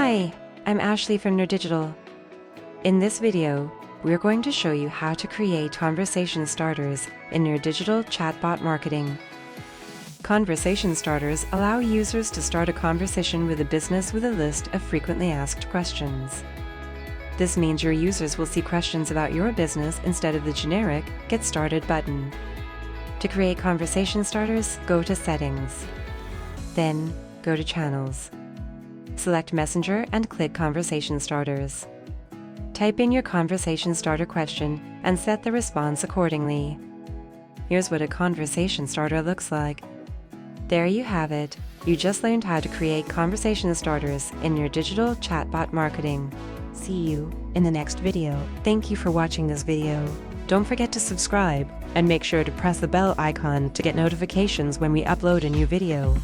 Hi, I'm Ashley from nerDigital. In this video, we're going to show you how to create conversation starters in nerDigital Chatbot marketing. Conversation starters allow users to start a conversation with a business with a list of frequently asked questions. This means your users will see questions about your business instead of the generic Get Started button. To create conversation starters, go to Settings. Then, go to Channels. Select Messenger and click Conversation Starters. Type in your conversation starter question and set the response accordingly. Here's what a conversation starter looks like. There you have it. You just learned how to create conversation starters in nerDigital Chatbot marketing. See you in the next video. Thank you for watching this video. Don't forget to subscribe and make sure to press the bell icon to get notifications when we upload a new video.